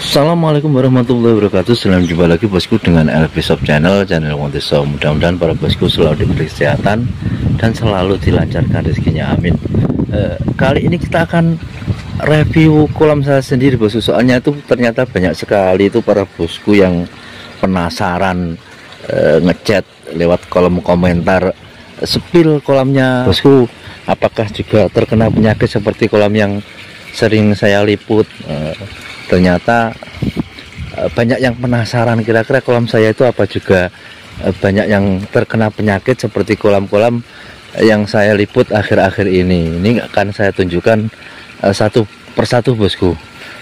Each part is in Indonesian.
Assalamualaikum warahmatullahi wabarakatuh. Selamat jumpa lagi bosku dengan LB Shop channel Wonteso. Mudah-mudahan para bosku selalu diberi kesehatan dan selalu dilancarkan rezekinya, amin. Kali ini kita akan review kolam saya sendiri bosku. Soalnya itu ternyata banyak sekali itu para bosku yang penasaran, ngechat lewat kolom komentar, sepil kolamnya bosku apakah juga terkena penyakit seperti kolam yang sering saya liput. Ternyata banyak yang penasaran kira-kira kolam saya itu apa juga banyak yang terkena penyakit seperti kolam-kolam yang saya liput akhir-akhir ini. Ini akan saya tunjukkan satu persatu bosku.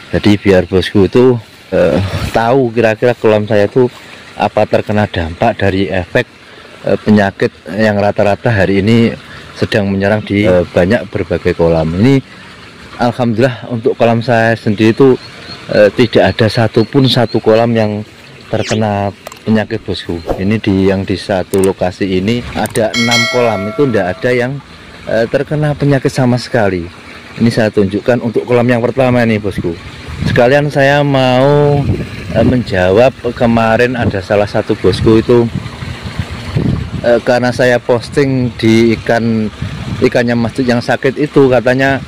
Jadi biar bosku itu tahu kira-kira kolam saya itu apa terkena dampak dari efek penyakit yang rata-rata hari ini sedang menyerang di banyak berbagai kolam. Ini alhamdulillah untuk kolam saya sendiri itu tidak ada satu kolam yang terkena penyakit bosku. Ini yang di satu lokasi ini ada 6 kolam itu tidak ada yang terkena penyakit sama sekali. Ini saya tunjukkan untuk kolam yang pertama ini bosku. Sekalian saya mau menjawab kemarin ada salah satu bosku itu karena saya posting di ikannya masjid yang sakit itu, katanya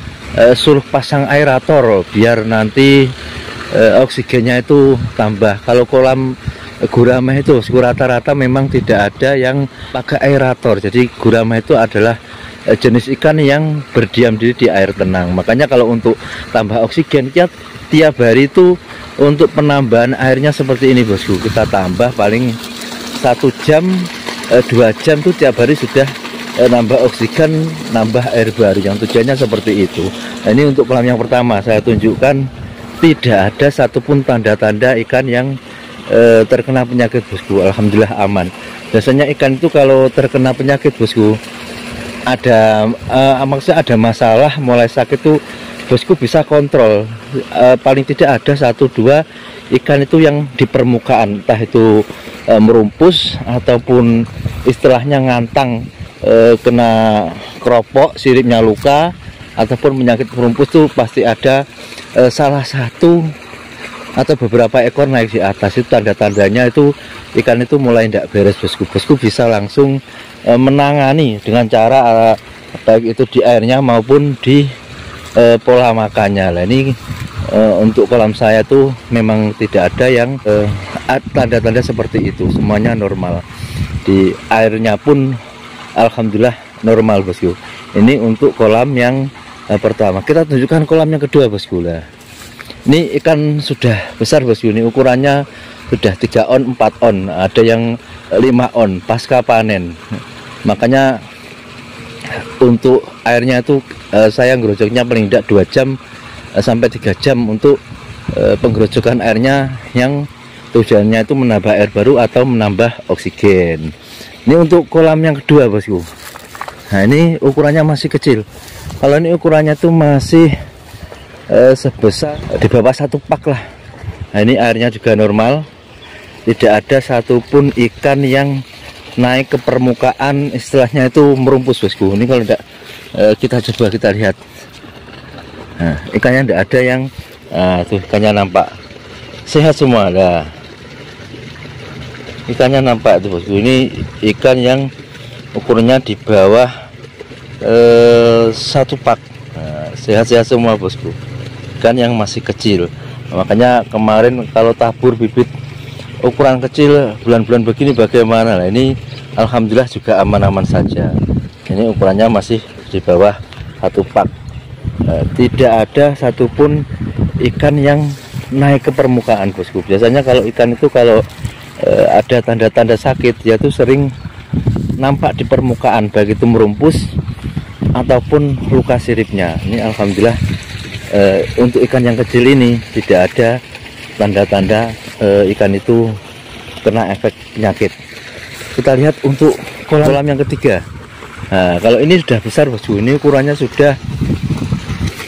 suruh pasang aerator biar nanti oksigennya itu tambah. Kalau kolam gurame itu rata-rata memang tidak ada yang pakai aerator. Jadi gurame itu adalah jenis ikan yang berdiam diri di air tenang. Makanya kalau untuk tambah oksigen tiap hari itu untuk penambahan airnya seperti ini bosku, kita tambah paling 1 jam 2 jam tuh tiap hari sudah nambah oksigen, nambah air baru, yang tujuannya seperti itu. Nah, ini untuk kolam yang pertama saya tunjukkan tidak ada satupun tanda-tanda ikan yang terkena penyakit bosku. Alhamdulillah aman. Biasanya ikan itu kalau terkena penyakit bosku maksudnya ada masalah mulai sakit tuh bosku bisa kontrol. Paling tidak ada 1-2 ikan itu yang di permukaan, entah itu merumpus ataupun istilahnya ngantang, kena keropok, siripnya luka ataupun penyakit merumpus tuh pasti ada salah satu atau beberapa ekor naik di atas. Itu tanda-tandanya itu ikan itu mulai tidak beres bosku. Bosku bisa langsung menangani dengan cara baik itu di airnya maupun di pola makannya. Nah, ini untuk kolam saya tuh memang tidak ada yang tanda-tanda seperti itu, semuanya normal. Di airnya pun alhamdulillah normal bosku. Ini untuk kolam yang pertama. Kita tunjukkan kolam yang kedua bosku lah. Ini ikan sudah besar bosku. Ini ukurannya sudah 3 on 4 on, ada yang 5 on pasca panen. Makanya untuk airnya itu saya ngerojoknya paling tidak 2 jam sampai 3 jam untuk penggerojokan airnya yang tujuannya itu menambah air baru atau menambah oksigen. Ini untuk kolam yang kedua bosku. Nah, ini ukurannya masih kecil. Kalau ini ukurannya tuh masih sebesar di bawah 1 pak lah. Nah, ini airnya juga normal. Tidak ada satupun ikan yang naik ke permukaan, istilahnya itu merumpus bosku. Ini kalau tidak kita lihat. Nah, ikannya tidak ada yang tuh ikannya nampak sehat semua. Nah, ikannya nampak tuh bosku. Ini ikan yang ukurannya di bawah 1 pak. Nah, sehat-sehat semua bosku. Ikan yang masih kecil. Makanya kemarin kalau tabur bibit ukuran kecil bulan-bulan begini bagaimana? Nah, ini alhamdulillah juga aman-aman saja. Ini ukurannya masih di bawah 1 pak. Tidak ada satupun ikan yang naik ke permukaan bosku. Biasanya kalau ikan itu kalau ada tanda-tanda sakit, dia tuh sering nampak di permukaan, baik itu merumpus ataupun luka siripnya. Ini alhamdulillah untuk ikan yang kecil ini tidak ada tanda-tanda ikan itu kena efek penyakit. Kita lihat untuk kolam yang ketiga. Nah, kalau ini sudah besar bosku. Ini ukurannya sudah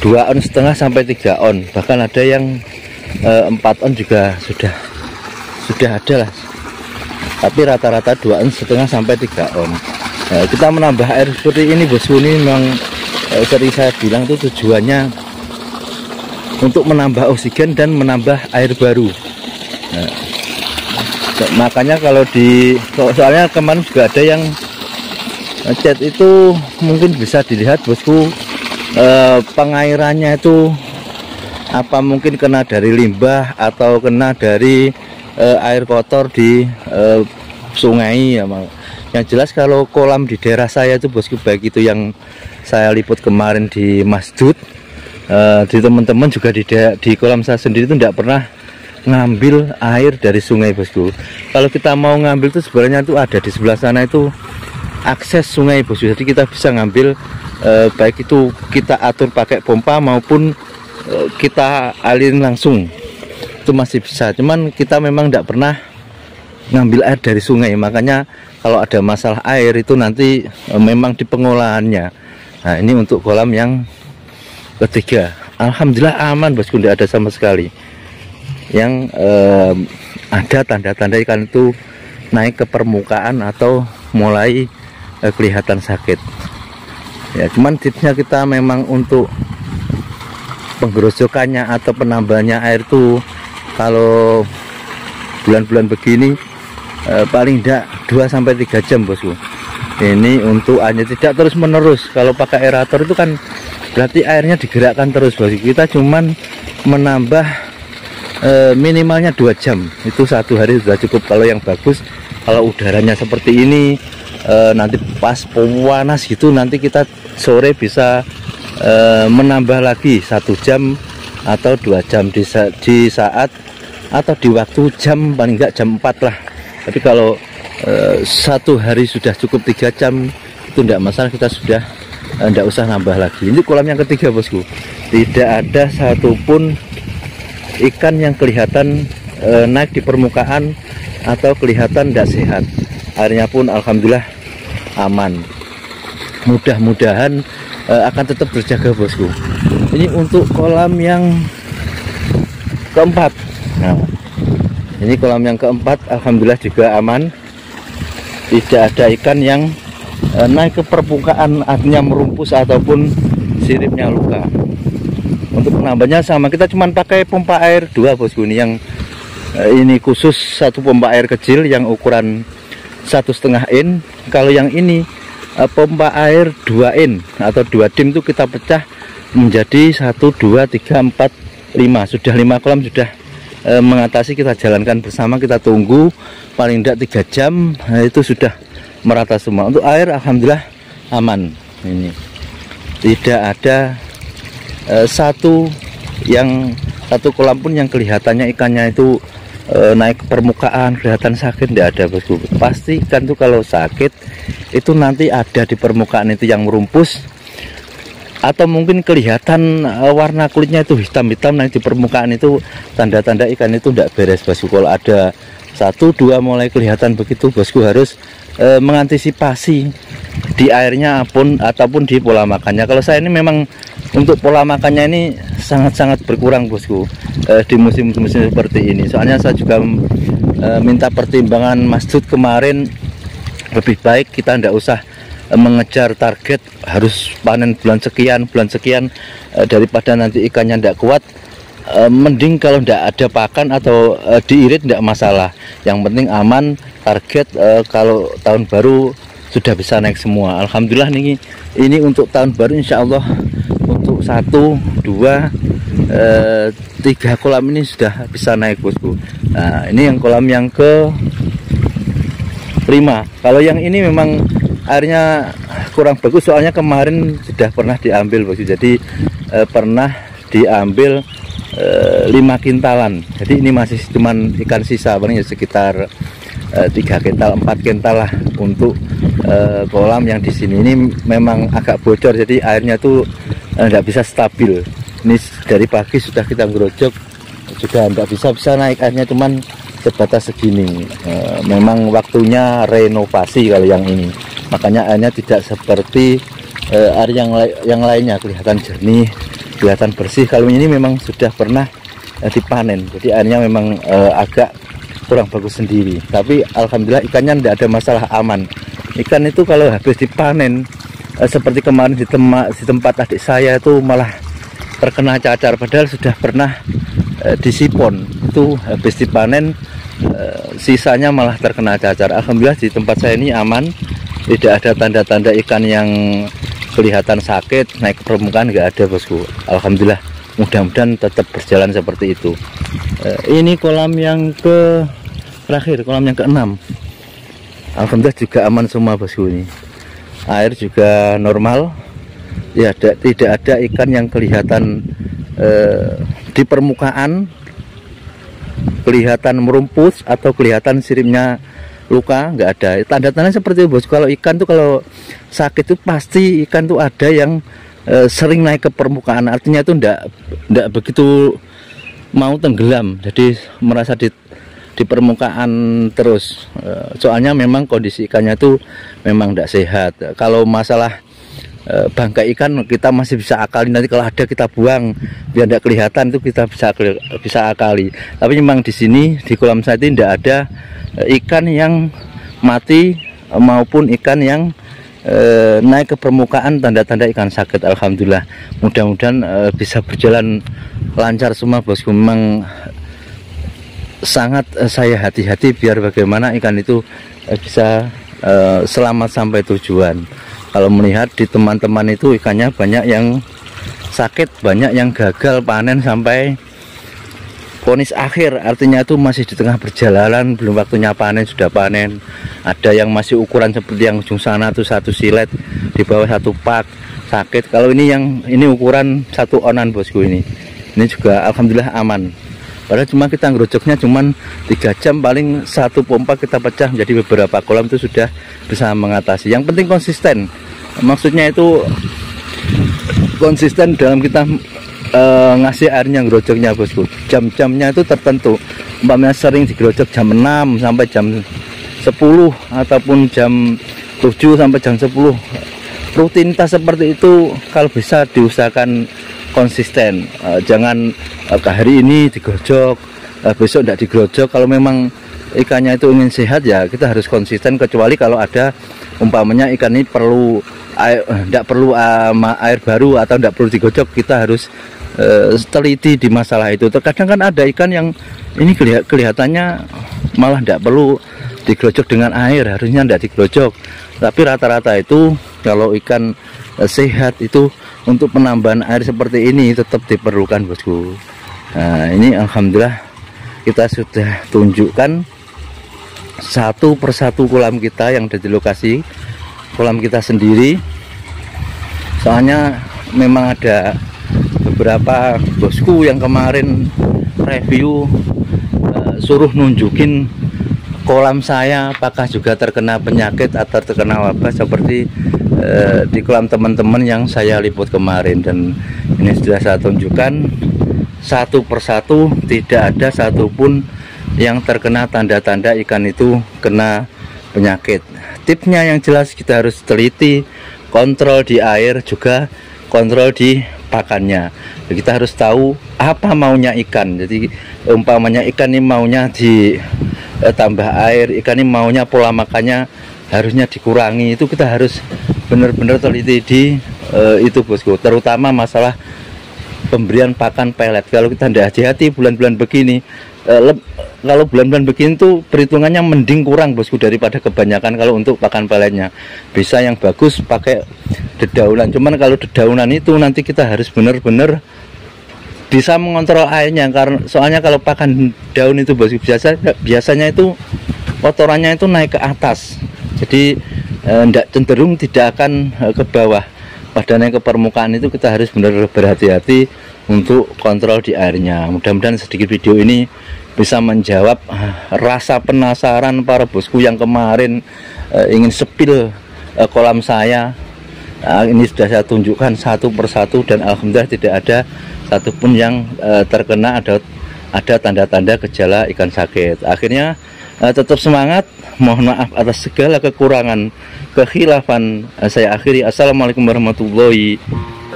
2 on setengah sampai 3 on, bahkan ada yang 4 on juga sudah ada lah. Tapi rata-rata 2 on setengah sampai 3 on. Nah, kita menambah air seperti ini bosku. Ini memang sering saya bilang itu tujuannya untuk menambah oksigen dan menambah air baru. Nah, makanya kalau soalnya kemarin juga ada yang chat itu, mungkin bisa dilihat bosku, pengairannya itu apa mungkin kena dari limbah atau kena dari air kotor di sungai ya. Yang jelas kalau kolam di daerah saya itu bosku, baik itu yang saya liput kemarin di Masjid, di teman-teman juga di kolam saya sendiri itu tidak pernah ngambil air dari sungai bosku. Kalau kita mau ngambil itu sebenarnya itu ada di sebelah sana itu akses sungai bosku, jadi kita bisa ngambil baik itu kita atur pakai pompa maupun kita alirin langsung, itu masih bisa. Cuman kita memang tidak pernah ngambil air dari sungai, makanya kalau ada masalah air itu nanti memang di pengolahannya. Nah, ini untuk kolam yang ketiga, alhamdulillah aman bosku, tidak ada sama sekali yang ada tanda-tanda ikan itu naik ke permukaan atau mulai kelihatan sakit ya. Cuman tipsnya kita memang untuk penggerojokannya atau penambahannya air tuh kalau bulan-bulan begini paling tidak 2-3 jam bosku. Ini untuk hanya tidak terus menerus. Kalau pakai aerator itu kan berarti airnya digerakkan terus bosku. Kita cuman menambah minimalnya 2 jam, itu 1 hari sudah cukup. Kalau yang bagus, kalau udaranya seperti ini nanti pas panas gitu, nanti kita sore bisa menambah lagi 1 jam atau 2 jam di saat atau di waktu jam paling enggak jam 4 lah. Tapi kalau 1 hari sudah cukup 3 jam itu tidak masalah, kita sudah tidak usah nambah lagi. Ini kolam yang ketiga bosku, tidak ada satupun ikan yang kelihatan naik di permukaan atau kelihatan tidak sehat. Airnya pun alhamdulillah aman. Mudah-mudahan akan tetap terjaga bosku. Ini untuk kolam yang keempat. Nah, ini kolam yang keempat alhamdulillah juga aman, tidak ada ikan yang naik ke permukaan artinya merumpus ataupun siripnya luka. Untuk penambahnya sama, kita cuma pakai pompa air 2 bosku. Ini yang ini khusus satu pompa air kecil yang ukuran 1,5 in. Kalau yang ini pompa air 2 in atau 2 dim itu kita pecah menjadi 1, 2, 3, 4, 5. Sudah 5 kolam sudah mengatasi, kita jalankan bersama, kita tunggu paling tidak 3 jam itu sudah merata semua. Untuk air alhamdulillah aman. Ini tidak ada satu kolam pun yang kelihatannya ikannya itu naik ke permukaan kelihatan sakit, tidak ada bosku. Pasti ikan tuh kalau sakit itu nanti ada di permukaan itu yang merumpus, atau mungkin kelihatan warna kulitnya itu hitam-hitam naik di permukaan, itu tanda-tanda ikan itu tidak beres bosku. Kalau ada 1, 2 mulai kelihatan begitu bosku, harus mengantisipasi di airnya ataupun di pola makannya. Kalau saya ini memang untuk pola makannya ini sangat-sangat berkurang bosku di musim-musim seperti ini. Soalnya saya juga minta pertimbangan Masjid kemarin, lebih baik kita tidak usah mengejar target harus panen bulan sekian daripada nanti ikannya tidak kuat. Mending kalau tidak ada pakan atau diirit tidak masalah, yang penting aman. Target kalau tahun baru sudah bisa naik semua. Alhamdulillah nih, ini untuk tahun baru insya Allah untuk 1, 2, 3 kolam ini sudah bisa naik bosku. Nah, ini yang kolam yang ke 5. Kalau yang ini memang airnya kurang bagus, soalnya kemarin sudah pernah diambil bosku. Jadi pernah diambil 5 kintalan. Jadi ini masih cuman ikan sisa, paling sekitar 3 kintal 4 kintal lah untuk kolam yang di sini. Ini memang agak bocor, jadi airnya tuh nggak bisa stabil. Ini dari pagi sudah kita ngerojok, sudah nggak bisa naik, airnya cuman sebatas segini. Memang waktunya renovasi kalau yang ini, makanya airnya tidak seperti air yang lainnya kelihatan jernih, kelihatan bersih. Kalau ini memang sudah pernah dipanen, jadi airnya memang agak kurang bagus sendiri. Tapi alhamdulillah ikannya tidak ada masalah, aman. Ikan itu kalau habis dipanen seperti kemarin di tempat adik saya itu malah terkena cacar, padahal sudah pernah disipon, itu habis dipanen sisanya malah terkena cacar. Alhamdulillah di tempat saya ini aman, tidak ada tanda-tanda ikan yang kelihatan sakit naik ke permukaan, nggak ada bosku. Alhamdulillah, mudah-mudahan tetap berjalan seperti itu. Ini kolam yang terakhir, kolam yang ke-6. Alhamdulillah juga aman semua bosku. Ini air juga normal ya, tidak ada ikan yang kelihatan di permukaan kelihatan merumput atau kelihatan siripnya luka, nggak ada. Tanda-tanda seperti itu bos. Kalau ikan tuh kalau sakit tuh pasti ikan tuh ada yang sering naik ke permukaan, artinya itu nggak begitu mau tenggelam, jadi merasa di permukaan terus. Soalnya memang kondisi ikannya tuh memang tidak sehat. Kalau masalah bangkai ikan kita masih bisa akali, nanti kalau ada kita buang biar tidak kelihatan, itu kita bisa akali. Tapi memang di sini di kolam saya ini tidak ada ikan yang mati maupun ikan yang naik ke permukaan tanda-tanda ikan sakit. Alhamdulillah, mudah-mudahan bisa berjalan lancar semua bosku. Memang sangat saya hati-hati biar bagaimana ikan itu bisa selamat sampai tujuan. Kalau melihat di teman-teman itu ikannya banyak yang sakit, banyak yang gagal panen sampai vonis akhir, artinya itu masih di tengah perjalanan, belum waktunya panen sudah panen. Ada yang masih ukuran seperti yang ujung sana tuh 1 silet, di bawah 1 pak, sakit. Kalau ini ukuran 1 onan bosku. Ini juga alhamdulillah aman. Padahal cuma kita ngerojoknya cuman 3 jam, paling 1 pompa kita pecah menjadi beberapa kolam, itu sudah bisa mengatasi. Yang penting konsisten, maksudnya itu konsisten dalam kita ngasih airnya, ngerojoknya bosku. Jam-jamnya itu tertentu, umpamanya sering digerojok jam 6 sampai jam 10 ataupun jam 7 sampai jam 10. Rutinitas seperti itu kalau bisa diusahakan konsisten, jangan hari ini digerojok, besok tidak digerojok. Kalau memang ikannya itu ingin sehat ya kita harus konsisten, kecuali kalau ada umpamanya ikan ini perlu air, tidak perlu air baru atau tidak perlu digojok, kita harus teliti di masalah itu. Terkadang kan ada ikan yang ini kelihatannya malah tidak perlu digerojok dengan air, harusnya tidak digerojok. Tapi rata-rata itu kalau ikan sehat itu untuk penambahan air seperti ini tetap diperlukan bosku. Nah ini alhamdulillah kita sudah tunjukkan satu persatu kolam kita yang ada di lokasi kolam kita sendiri. Soalnya memang ada beberapa bosku yang kemarin review suruh nunjukin kolam saya apakah juga terkena penyakit atau terkena wabah seperti di kolam teman-teman yang saya liput kemarin. Dan ini sudah saya tunjukkan satu persatu, tidak ada satupun yang terkena tanda-tanda ikan itu kena penyakit. Tipsnya yang jelas kita harus teliti, kontrol di air, juga kontrol di pakannya. Kita harus tahu apa maunya ikan. Jadi umpamanya ikan ini maunya ditambah air, ikan ini maunya pola makannya harusnya dikurangi, itu kita harus benar-benar teliti di itu bosku. Terutama masalah pemberian pakan pelet. Kalau kita tidak hati-hati bulan-bulan begini, kalau bulan-bulan begini tuh perhitungannya mending kurang bosku daripada kebanyakan. Kalau untuk pakan peletnya bisa yang bagus pakai dedaunan, cuman kalau dedaunan itu nanti kita harus benar-benar bisa mengontrol airnya, karena soalnya kalau pakan daun itu bosku biasanya itu kotorannya itu naik ke atas, jadi cenderung tidak akan ke bawah. Padahal ke permukaan itu kita harus benar-benar berhati-hati untuk kontrol di airnya. Mudah-mudahan sedikit video ini bisa menjawab rasa penasaran para bosku yang kemarin ingin sepil kolam saya. Ini sudah saya tunjukkan satu persatu dan alhamdulillah tidak ada satupun yang terkena ada tanda-tanda gejala ikan sakit. Akhirnya tetap semangat. Mohon maaf atas segala kekurangan, kekhilafan. Saya akhiri. Assalamualaikum warahmatullahi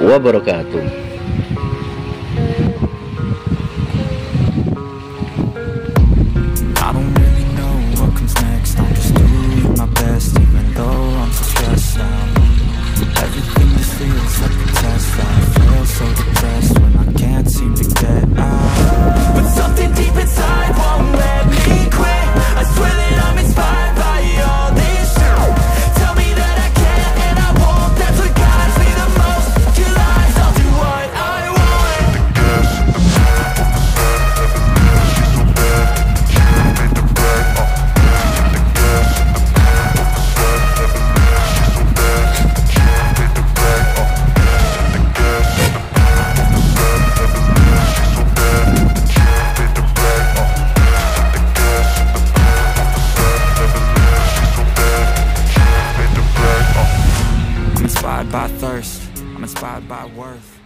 wabarakatuh. Everything you see, it's like a test. I feel so depressed when I satisfied by worth.